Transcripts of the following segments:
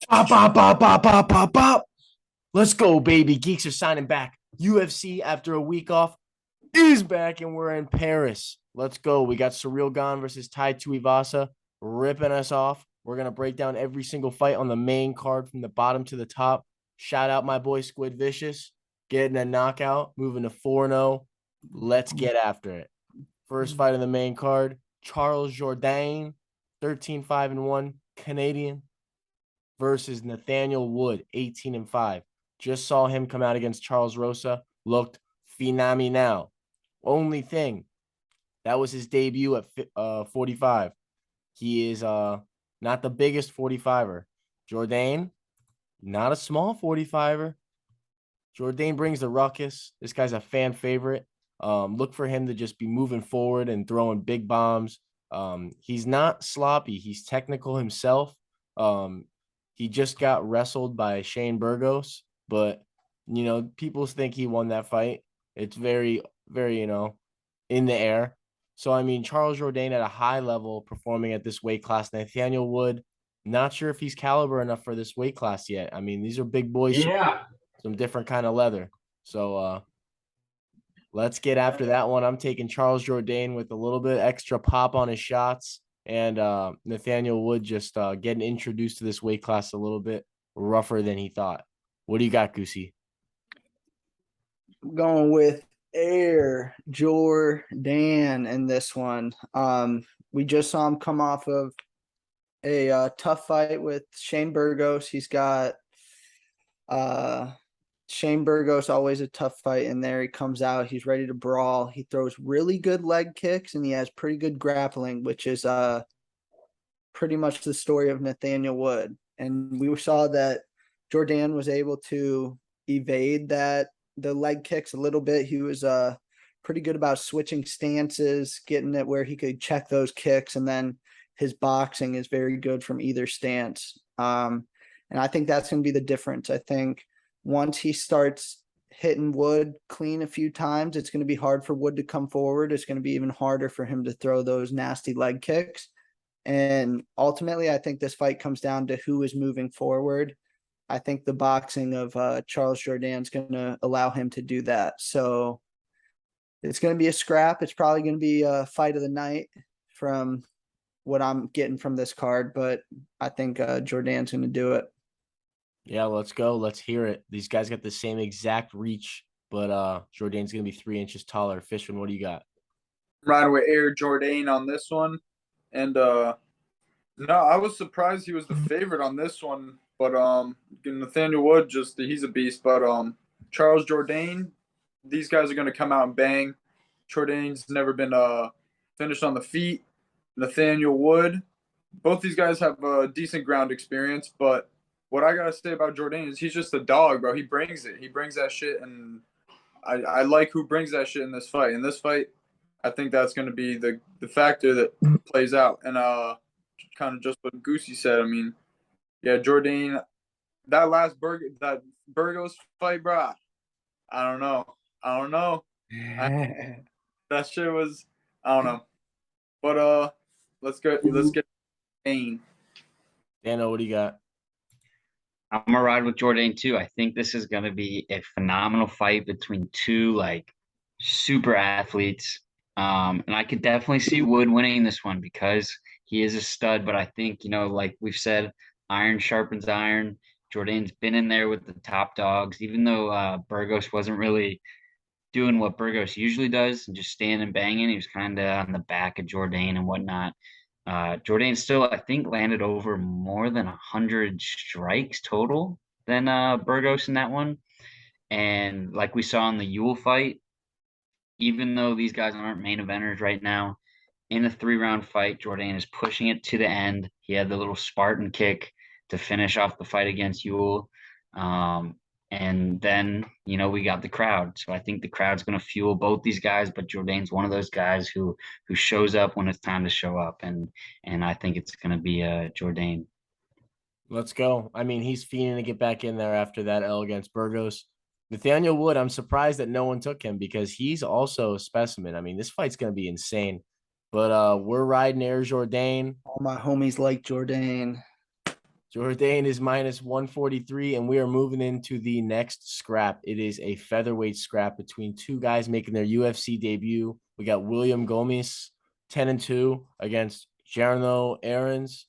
Bop, bop, bop, bop, bop, bop, bop. Let's go, baby. Geeks are signing back. UFC after a week off is back, and we're in Paris. Let's go. We got Surreal Gane versus Tuivasa ripping us off. We're going to break down every single fight on the main card from the bottom to the top. Shout out my boy Squid Vicious getting a knockout, moving to 4-0. Let's get after it. First fight on the main card, Charles Jourdain, 13-5-1 Canadian versus Nathaniel Wood, 18-5. Just saw him come out against Charles Rosa. Looked phenomenal. Only thing, that was his debut at 45. He is not the biggest 45er. Jourdain, not a small 45er. Jourdain brings the ruckus. This guy's a fan favorite. Look for him to just be moving forward and throwing big bombs. He's not sloppy. He's technical himself. He just got wrestled by Shane Burgos, but people think he won that fight. It's very, very, in the air. So I mean, Charles Jourdain at a high level performing at this weight class. Nathaniel Wood, not sure if he's caliber enough for this weight class yet. I mean, these are big boys, Yeah. some different kind of leather. So let's get after that one. I'm taking Charles Jourdain with a little bit extra pop on his shots, and Nathaniel Wood just getting introduced to this weight class a little bit rougher than he thought. What do you got, Goosey? I'm going with Air Jordan in this one. We just saw him come off of a tough fight with Shane Burgos. He's got Shane Burgos, always a tough fight in there. He comes out, he's ready to brawl. He throws really good leg kicks and he has pretty good grappling, which is pretty much the story of Nathaniel Wood. And we saw that Jourdain was able to evade the leg kicks a little bit. He was pretty good about switching stances, getting it where he could check those kicks, and then his boxing is very good from either stance. And I think that's going to be the difference. I think once he starts hitting Wood clean a few times, it's going to be hard for Wood to come forward. It's going to be even harder for him to throw those nasty leg kicks. And ultimately, I think this fight comes down to who is moving forward. I think the boxing of Charles Jourdain is going to allow him to do that. So it's going to be a scrap. It's probably going to be a fight of the night from what I'm getting from this card, but I think Jourdain's going to do it. Yeah, let's go. Let's hear it. These guys got the same exact reach, but Jourdain's gonna be 3 inches taller. Fishman, what do you got? Riding with Air Jordan on this one. And no, I was surprised he was the favorite on this one. But Nathaniel Wood, just he's a beast. But Charles Jourdain, these guys are gonna come out and bang. Jourdain's never been finished on the feet. Nathaniel Wood, both these guys have decent ground experience, but what I gotta say about Jourdain is he's just a dog, bro. He brings it. He brings that shit, and I like who brings that shit in this fight. In this fight, I think that's gonna be the factor that plays out. And kind of just what Goosey said. I mean, yeah, Jourdain, that Burgos fight, bro. I don't know. I don't know. That shit was I don't know. But let's get Gane. Dano, what do you got? I'm gonna ride with Jourdain too. I think this is gonna be a phenomenal fight between two like super athletes. And I could definitely see Wood winning this one because he is a stud. But I think, like we've said, iron sharpens iron. Jourdain's been in there with the top dogs, even though Burgos wasn't really doing what Burgos usually does and just standing banging. He was kind of on the back of Jourdain and whatnot. Jourdain still, I think, landed over more than 100 strikes total than Burgos in that one. And like we saw in the Yule fight, even though these guys aren't main eventers right now, in a 3-round fight, Jourdain is pushing it to the end. He had the little Spartan kick to finish off the fight against Yule. And then, we got the crowd. So I think the crowd's going to fuel both these guys, but Jourdain's one of those guys who shows up when it's time to show up. And I think it's going to be Jourdain. Let's go. I mean, he's fiending to get back in there after that L against Burgos. Nathaniel Wood, I'm surprised that no one took him because he's also a specimen. I mean, this fight's going to be insane. But we're riding Air Jourdain. All my homies like Jourdain. Jourdain is minus 143, and we are moving into the next scrap. It is a featherweight scrap between two guys making their UFC debut. We got William Gomes, 10-2, against Jarno Aarons,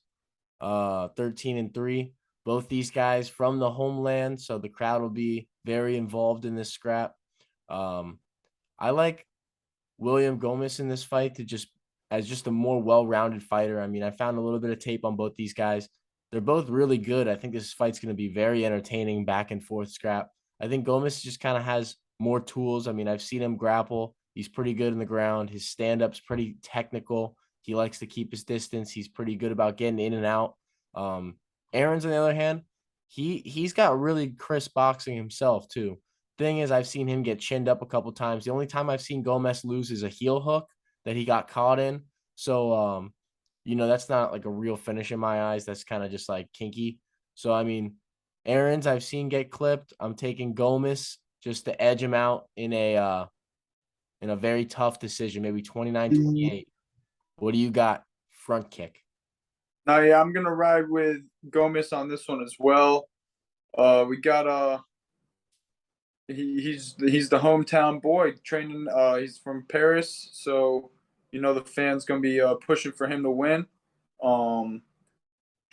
13-3. Both these guys from the homeland, so the crowd will be very involved in this scrap. I like William Gomes in this fight as just a more well-rounded fighter. I mean, I found a little bit of tape on both these guys. They're both really good. I think this fight's going to be very entertaining, back and forth scrap. I think Gomes just kind of has more tools. I mean, I've seen him grapple. He's pretty good in the ground. His stand-up's pretty technical. He likes to keep his distance. He's pretty good about getting in and out. Aaron's, on the other hand, he's got really crisp boxing himself too. Thing is, I've seen him get chinned up a couple times. The only time I've seen Gomes lose is a heel hook that he got caught in. So, that's not like a real finish in my eyes. That's kind of just like kinky. So, I mean, Aaron's I've seen get clipped. I'm taking Gomes just to edge him out in a very tough decision, maybe 29-28. What do you got? Front kick. Now, yeah, I'm gonna ride with Gomez on this one as well. We got he's the hometown boy training. He's from Paris, so the fans gonna be pushing for him to win.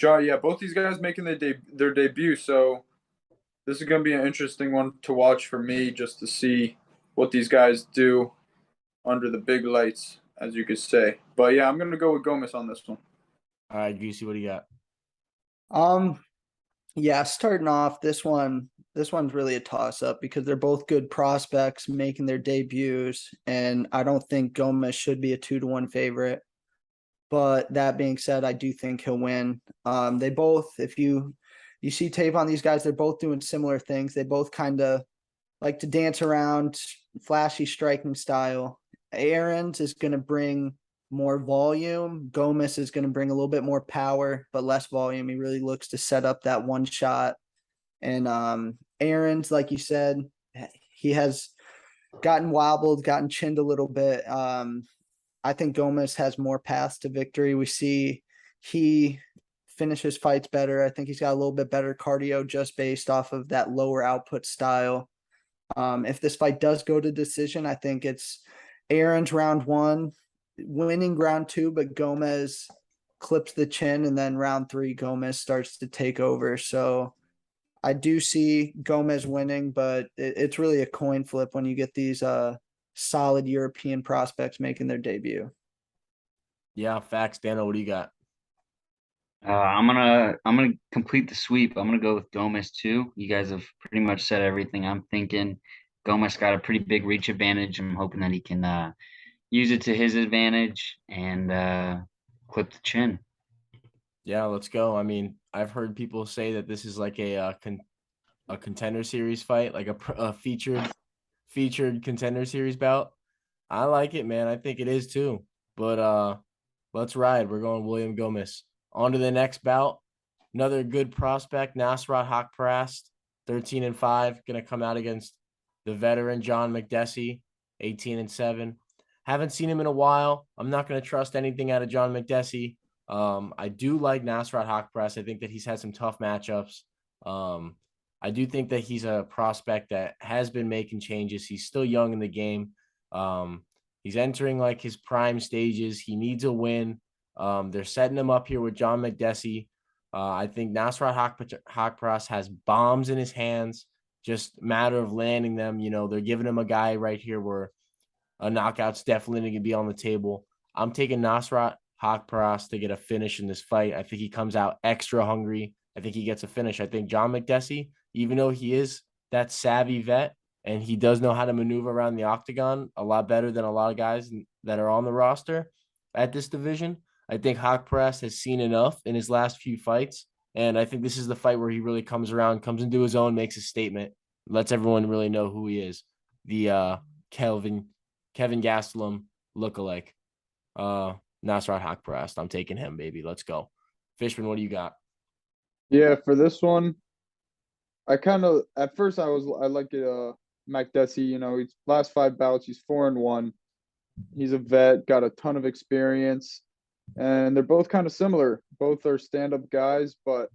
Yeah, both these guys making their debut, so this is gonna be an interesting one to watch for me, just to see what these guys do under the big lights, as you could say. But yeah, I'm gonna go with Gomez on this one. All right, Goosey, what do you got? Yeah, starting off this one's really a toss up because they're both good prospects making their debuts, and I don't think Gomez should be a 2-1 favorite. But that being said, I do think he'll win. They both, if you see tape on these guys, they're both doing similar things. They both kind of like to dance around, flashy striking style. Aaron's is going to bring more volume. Gomez is going to bring a little bit more power, but less volume. He really looks to set up that one shot. And Aaron's, like you said, he has gotten wobbled, gotten chinned a little bit. I think Gomez has more paths to victory. We see he finishes fights better. I think he's got a little bit better cardio just based off of that lower output style. If this fight does go to decision, I think it's Aaron's round 1, winning round 2, but Gomez clips the chin, and then round 3, Gomez starts to take over. So I do see Gomez winning, but it's really a coin flip when you get these solid European prospects making their debut. Yeah, facts. Dano, what do you got? I'm gonna complete the sweep. I'm gonna go with Gomez too. You guys have pretty much said everything I'm thinking. Gomez got a pretty big reach advantage. I'm hoping that he can use it to his advantage and clip the chin. Yeah, let's go. I mean, I've heard people say that this is like a contender series fight, like a featured contender series bout. I like it, man. I think it is too. But let's ride. We're going William Gomez. On to the next bout. Another good prospect, Nasrat Haqparast, 13-5, gonna come out against the veteran John McDessie, 18-7. Haven't seen him in a while. I'm not gonna trust anything out of John McDessie. I do like Nasrat Haqparast. I think that he's had some tough matchups. I do think that he's a prospect that has been making changes. He's still young in the game. He's entering like his prime stages. He needs a win. They're setting him up here with John McDessie. I think Nasrat Haqparast has bombs in his hands. Just matter of landing them. They're giving him a guy right here where a knockout's definitely going to be on the table. I'm taking Nasrat Haqparast to get a finish in this fight. I think he comes out extra hungry. I think he gets a finish. I think John McDessie, even though he is that savvy vet and he does know how to maneuver around the octagon a lot better than a lot of guys that are on the roster at this division, I think Haqparast has seen enough in his last few fights. And I think this is the fight where he really comes around, comes into his own, makes a statement, lets everyone really know who he is. The Kevin Gastelum lookalike. Nasrat Haqparast. I'm taking him, baby. Let's go. Fishman, what do you got? Yeah, for this one, I kind of at first I like it. McDessie, he's last 5 bouts, he's 4-1. He's a vet, got a ton of experience, and they're both kind of similar. Both are stand-up guys, but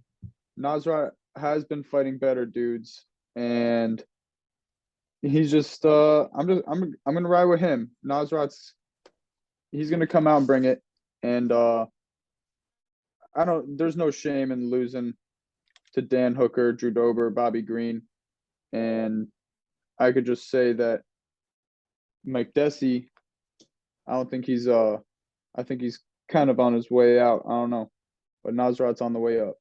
Nasrat has been fighting better dudes, and he's just I'm gonna ride with him. Nasrat's he's gonna come out and bring it, and I don't. There's no shame in losing to Dan Hooker, Drew Dober, Bobby Green, and I could just say that Mike Desi. I don't think he's I think he's kind of on his way out. I don't know, but Nasrat's on the way up.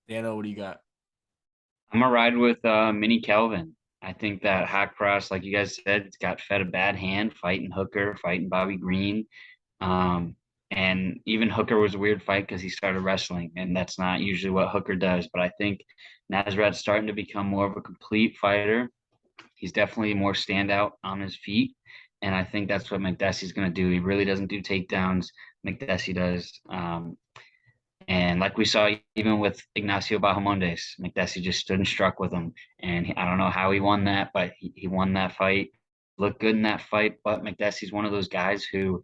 Dano, what do you got? I'm gonna ride with Mini Kelvin. I think that Hack Press, like you guys said, it's got fed a bad hand fighting Hooker, fighting Bobby Green. And even Hooker was a weird fight because he started wrestling, and that's not usually what Hooker does. But I think Nasrat's starting to become more of a complete fighter. He's definitely more standout on his feet. And I think that's what McDessie's going to do. He really doesn't do takedowns. McDessie does. And like we saw even with Ignacio Bahamondes, McDessie just stood and struck with him. And I don't know how he won that, but he won that fight. Looked good in that fight. But McDessie's one of those guys who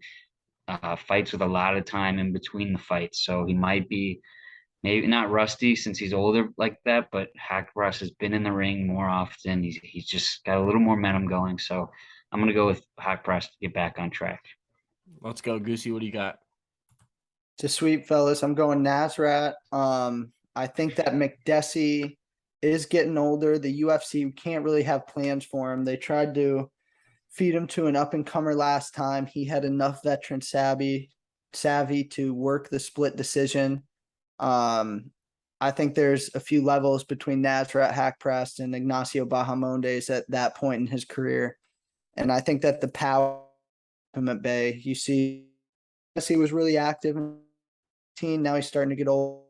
fights with a lot of time in between the fights. So he might be maybe not rusty since he's older like that, but Hack Russ has been in the ring more often. He's just got a little more momentum going. So I'm gonna go with Hack Press to get back on track. Let's go, Goosey. What do you got? To sweep, fellas. I'm going Nasrat. I think that McDessie is getting older. The UFC can't really have plans for him. They tried to feed him to an up and comer last time. He had enough veteran savvy to work the split decision. I think there's a few levels between Nasrat, Hack Press, and Ignacio Bahamondes at that point in his career. And I think that the power him at bay. You see, he was really active in 18. Now he's starting to get old.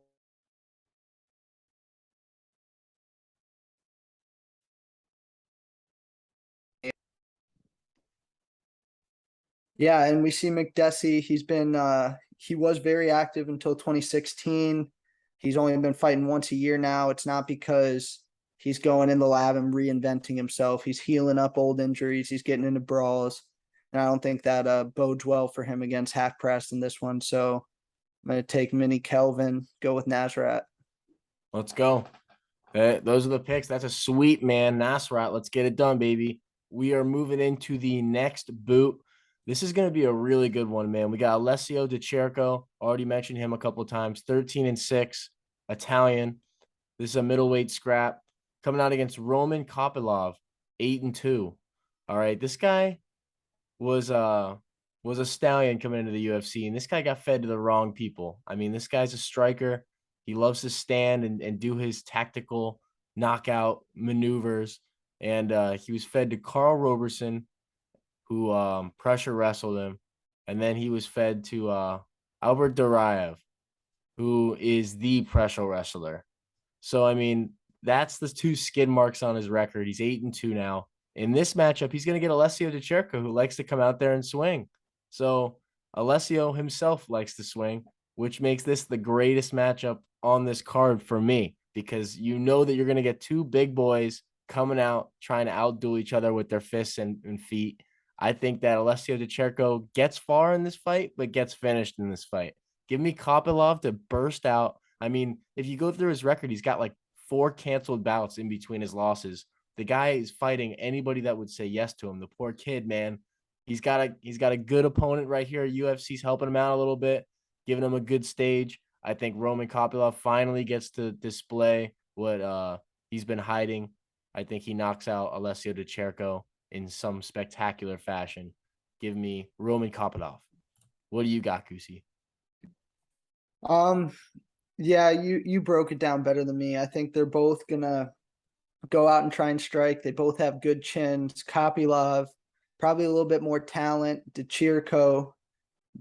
Yeah, and we see McDessie. He was very active until 2016. He's only been fighting once a year now. It's not because he's going in the lab and reinventing himself. He's healing up old injuries. He's getting into brawls. And I don't think that bodes well for him against Hack Press in this one. So I'm going to take Mini Kelvin, go with Nasrat. Let's go. Those are the picks. That's a sweep, man. Nasrat, let's get it done, baby. We are moving into the next boot. This is going to be a really good one, man. We got Alessio Di Cerco. Already mentioned him a couple of times. 13-6, Italian. This is a middleweight scrap. Coming out against Roman Kopylov, 8-2. All right, this guy was a stallion coming into the UFC, and this guy got fed to the wrong people. I mean, this guy's a striker. He loves to stand and do his tactical knockout maneuvers. And he was fed to Carl Roberson, who pressure wrestled him. And then he was fed to Albert Duraev, who is the pressure wrestler. So, I mean, that's the two skid marks on his record. He's 8-2 now. In this matchup, he's going to get Alessio Di Cerco, who likes to come out there and swing. So Alessio himself likes to swing, which makes this the greatest matchup on this card for me, because you know that you're going to get two big boys coming out trying to outduel each other with their fists and feet. I think that Alessio Di Cerco gets far in this fight, but gets finished in this fight. Give me Kopylov to burst out. I mean, if you go through his record, he's got like 4 canceled bouts in between his losses. The guy is fighting anybody that would say yes to him. The poor kid, man. He's got a good opponent right here. UFC's helping him out a little bit, giving him a good stage. I think Roman Kopylov finally gets to display what he's been hiding. I think he knocks out Alessio Di Cerco in some spectacular fashion. Give me Roman Kopylov. What do you got, Kusi? Yeah, you broke it down better than me. I think they're both gonna go out and try and strike. They both have good chins. Kopylov, probably a little bit more talent. Di Cerco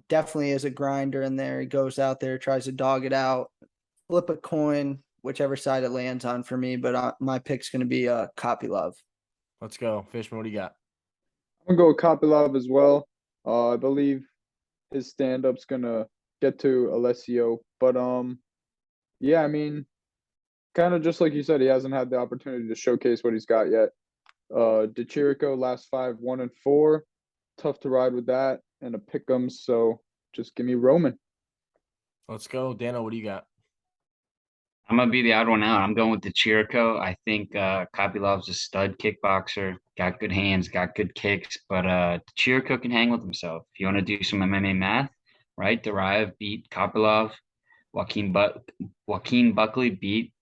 definitely is a grinder in there. He goes out there, tries to dog it out, flip a coin, whichever side it lands on for me. But my pick's going to be Kopylov. Let's go. Fishman, what do you got? I'm gonna go with Kopylov as well. I believe his stand-up's gonna get to Alessio, but yeah, I mean, kind of just like you said, he hasn't had the opportunity to showcase what he's got yet. Di Cerco last 5, 1-4. Tough to ride with that and a pick'em. So just give me Roman. Let's go. Dano, what do you got? I'm gonna be the odd one out. I'm going with the Chirico. I think Kopilov's a stud kickboxer, got good hands, got good kicks, but Chirico can hang with himself. If you want to do some MMA math, right? Daraev beat Kopilov, Joaquin Buckley beat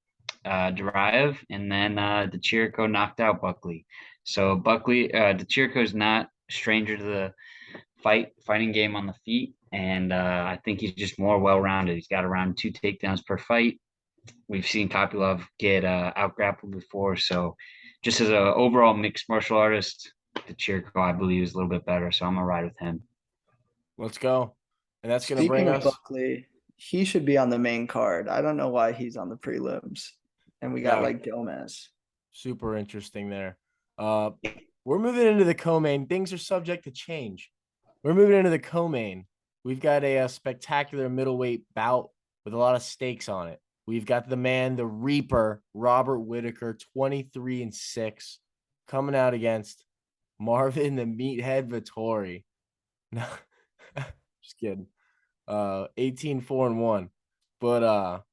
Daraev, and then the Chirico knocked out Buckley. So the Chirico is not a stranger to the fighting game on the feet, and I think he's just more well-rounded. He's got around 2 takedowns per fight. We've seen Kopylov get out grappled before, so just as an overall mixed martial artist, the Chirico I believe is a little bit better. So I'm gonna ride with him. Let's go. And that's gonna Speaking bring of us. Buckley, he should be on the main card. I don't know why he's on the prelims. And we got Yeah, like Gomez. super interesting there. We're moving into the co-main. Things are subject to change. We're moving into the co-main. We've got a spectacular middleweight bout with a lot of stakes on it. We've got the man, the Reaper, Robert Whitaker, 23-6, coming out against Marvin the Meathead Vittori. No, just kidding. 18-4-1. But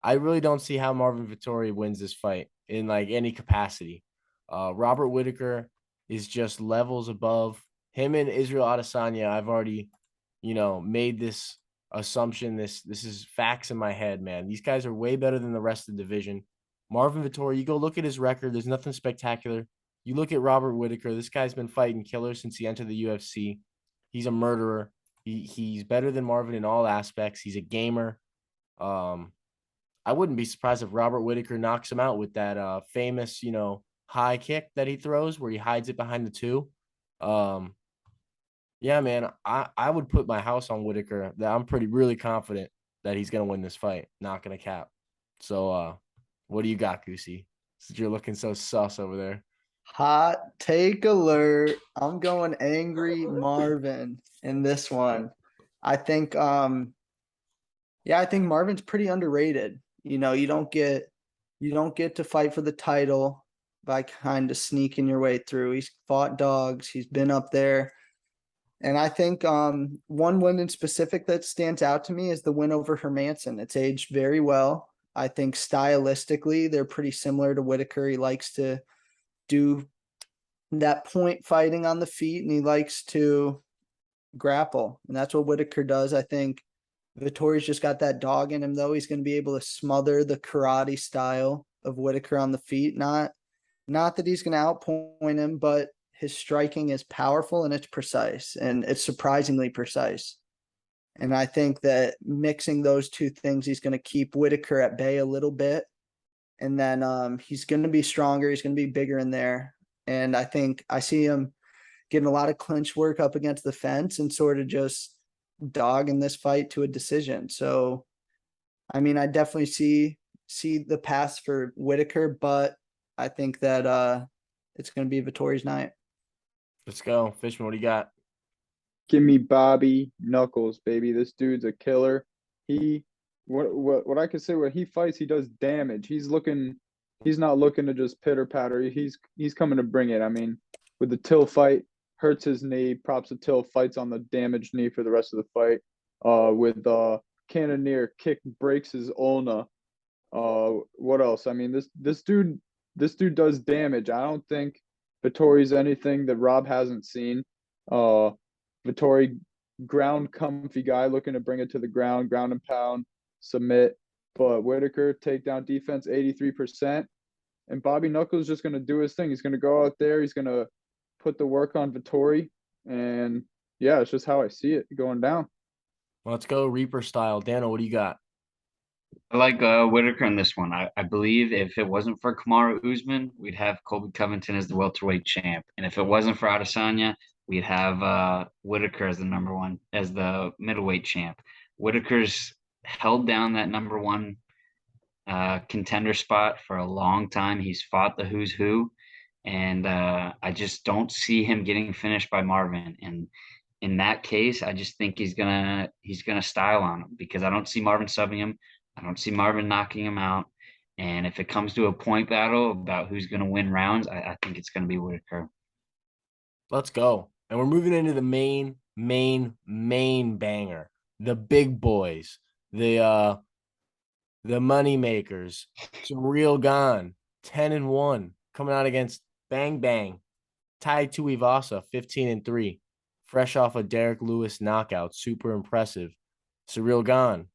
I really don't see how Marvin Vittori wins this fight in like any capacity. Robert Whitaker is just levels above him and Israel Adesanya. I've already, made this assumption. This is facts in my head, man. These guys are way better than the rest of the division. Marvin Vittori, you go look at his record. There's nothing spectacular. You look at Robert Whitaker. This guy's been fighting killers since he entered the UFC. He's a murderer. He's better than Marvin in all aspects. He's a gamer. I wouldn't be surprised if Robert Whitaker knocks him out with that famous, high kick that he throws where he hides it behind the two. Yeah, man, I would put my house on Whitaker. That I'm really confident that he's gonna win this fight, not gonna cap. So what do you got, Goosey? Since you're looking so sus over there. Hot take alert. I'm going angry Marvin in this one. I think I think Marvin's pretty underrated. You don't get to fight for the title by kind of sneaking your way through. He's fought dogs, he's been up there. And I think one win in specific that stands out to me is the win over Hermanson. It's aged very well. I think stylistically they're pretty similar to Whitaker. He likes to do that point fighting on the feet and he likes to grapple. And that's what Whitaker does. I think Vittori's just got that dog in him, though. He's going to be able to smother the karate style of Whitaker on the feet. Not that he's going to outpoint him, but his striking is powerful and it's precise, and it's surprisingly precise. And I think that mixing those two things, he's going to keep Whitaker at bay a little bit. And then he's going to be stronger. He's going to be bigger in there. And I think I see him getting a lot of clinch work up against the fence and sort of just dogging this fight to a decision. So, I mean, I definitely see the pass for Whitaker, but I think that it's going to be Vittori's night. Let's go. Fishman, what do you got? Give me Bobby Knuckles, baby. This dude's a killer. What I could say, when he fights, he does damage. He's not looking to just pitter patter. He's coming to bring it. I mean, with the Till fight, hurts his knee, props to Till, fights on the damaged knee for the rest of the fight. With Cannoneer, kick breaks his ulna. What else? I mean, this dude does damage. I don't think Vittori's anything that Rob hasn't seen. Vittori, ground comfy guy, looking to bring it to the ground and pound, submit. But Whitaker, takedown defense, 83%. And Bobby Knuckles is just going to do his thing. He's going to go out there. He's going to put the work on Vittori. And yeah, it's just how I see it going down. Let's go Reaper style. Dano, what do you got? I like Whitaker in this one. I believe if it wasn't for Kamaru Usman, we'd have Colby Covington as the welterweight champ, and if it wasn't for Adesanya, we'd have Whitaker as the middleweight champ. Whitaker's held down that number one contender spot for a long time. He's fought the who's who, and I just don't see him getting finished by Marvin. And in that case, I just think he's gonna style on him, because I don't see Marvin subbing him. I don't see Marvin knocking him out. And if it comes to a point battle about who's gonna win rounds, I think it's gonna be Whitaker. Let's go. And we're moving into the main banger. The big boys. The the money makers. Surreal Gane, 10-1, coming out against Bang Bang. Tai Tuivasa, 15-3, fresh off a Derek Lewis knockout. Super impressive. Surreal Gane,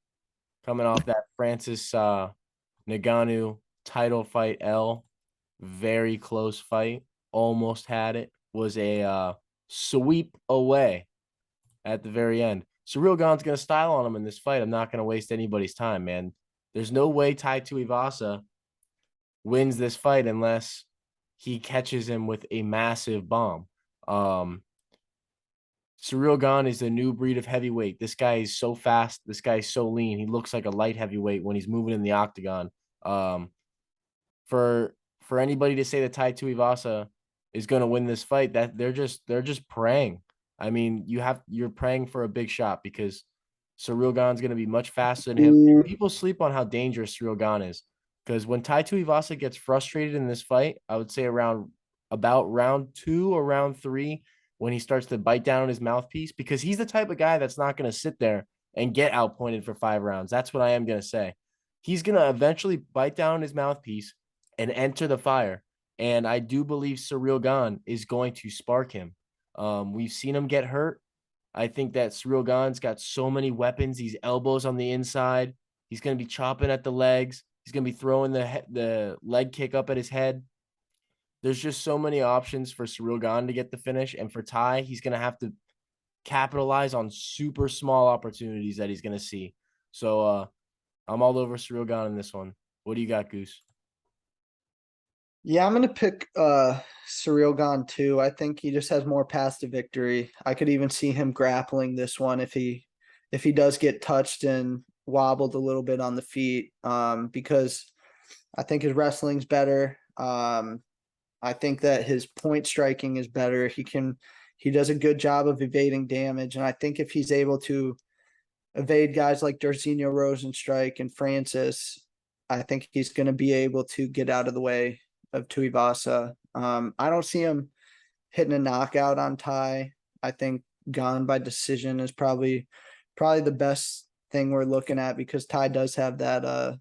coming off that Francis Ngannou title fight L. Very close fight. Almost had it. Was a sweep away at the very end. Surreal Gane's going to style on him in this fight. I'm not going to waste anybody's time, man. There's no way Tai Tuivasa wins this fight unless he catches him with a massive bomb. Surreal Gane is the new breed of heavyweight. This guy is so fast. This guy is so lean. He looks like a light heavyweight when he's moving in the octagon. For anybody to say that Tai Tuivasa is going to win this fight, that they're just praying. I mean, you're praying for a big shot because Surreal Gane's going to be much faster than him. People sleep on how dangerous Surreal Gane is because when Tai Tuivasa gets frustrated in this fight, I would say about round 2 or round 3 when he starts to bite down on his mouthpiece, because he's the type of guy that's not going to sit there and get outpointed for 5 rounds. That's what I am going to say. He's going to eventually bite down on his mouthpiece and enter the fire. And I do believe Surreal Gane is going to spark him. We've seen him get hurt. I think that Surreal Gane's got so many weapons. These elbows on the inside. He's going to be chopping at the legs. He's going to be throwing the leg kick up at his head. There's just so many options for Surreal Gane to get the finish. And for Tai, he's going to have to capitalize on super small opportunities that he's going to see. So I'm all over Surreal Gane in this one. What do you got, Goose? Yeah, I'm gonna pick Surreal Gane too. I think he just has more paths to victory. I could even see him grappling this one if he does get touched and wobbled a little bit on the feet. Because I think his wrestling's better. I think that his point striking is better. He does a good job of evading damage, and I think if he's able to evade guys like Darzinho Rosenstrike and Francis, I think he's going to be able to get out of the way of Tuivasa. I don't see him hitting a knockout on Tai. I think Gane by decision is probably the best thing we're looking at, because Tai does have that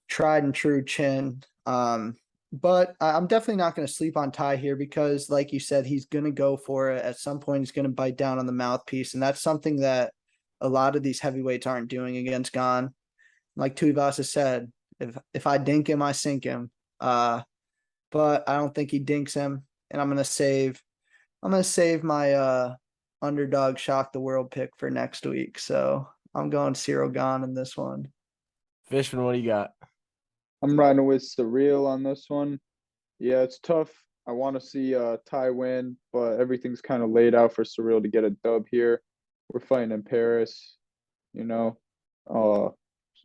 tried and true chin. But I'm definitely not going to sleep on Tai here, because like you said, he's going to go for it. At some point, he's going to bite down on the mouthpiece. And that's something that a lot of these heavyweights aren't doing against Gane. Like Tuivasa said, if I dink him, I sink him. But I don't think he dinks him. And I'm going to save my underdog shock the world pick for next week. So I'm going Surreal Gane in this one. Fishman, what do you got? I'm riding with Surreal on this one. Yeah, it's tough. I want to see Tai win, but everything's kind of laid out for Surreal to get a dub here. We're fighting in Paris, you know.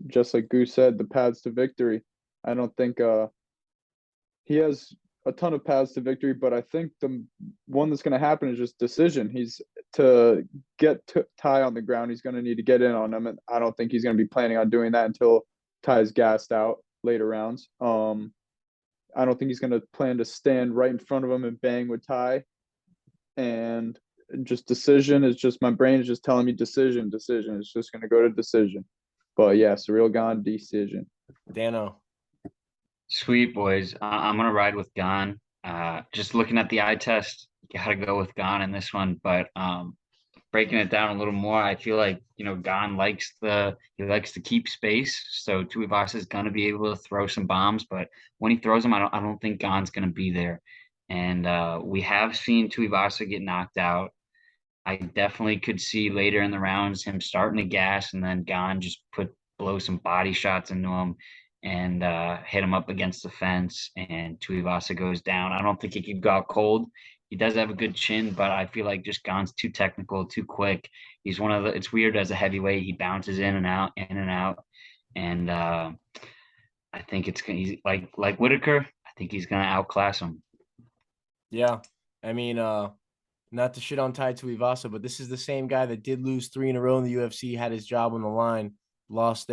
Just like Goose said, the paths to victory. I don't think he has a ton of paths to victory, but I think the one that's going to happen is just decision. He's to get Tai on the ground. He's going to need to get in on him, and I don't think he's going to be planning on doing that until Tai's gassed out later rounds. I don't think he's going to plan to stand right in front of him and bang with Tai. And just decision is just, my brain is just telling me decision. It's just going to go to decision. But yeah, Surreal Gane decision. Dano. Sweet boys. I'm gonna ride with Gane. Just looking at the eye test, gotta go with Gane in this one. But breaking it down a little more, I feel like Gane likes to keep space. So Tuivasa is gonna be able to throw some bombs, but when he throws them, I don't think Gane's gonna be there. And we have seen Tuivasa get knocked out. I definitely could see later in the rounds him starting to gas, and then Gane just blow some body shots into him and hit him up against the fence, and Tuivasa goes down. I don't think he could go out cold. He does have a good chin, but I feel like just Gane's too technical, too quick. He's one of the. It's weird as a heavyweight. He bounces in and out, and I think he's like Whitaker. I think he's gonna outclass him. Yeah, I mean, not to shit on Tai Tuivasa, but this is the same guy that did lose 3 in a row in the UFC, had his job on the line, lost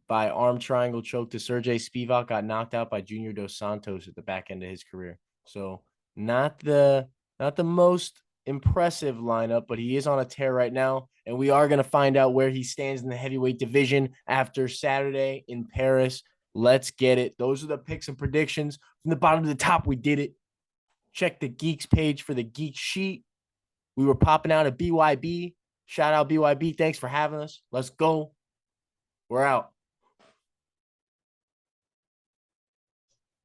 by arm triangle choke to Sergey Spivak, got knocked out by Junior Dos Santos at the back end of his career. So not the most impressive lineup, but he is on a tear right now. And we are going to find out where he stands in the heavyweight division after Saturday in Paris. Let's get it. Those are the picks and predictions. From the bottom to the top, we did it. Check the Geeks page for the Geek sheet. We were popping out at BYB. Shout out BYB. Thanks for having us. Let's go. We're out.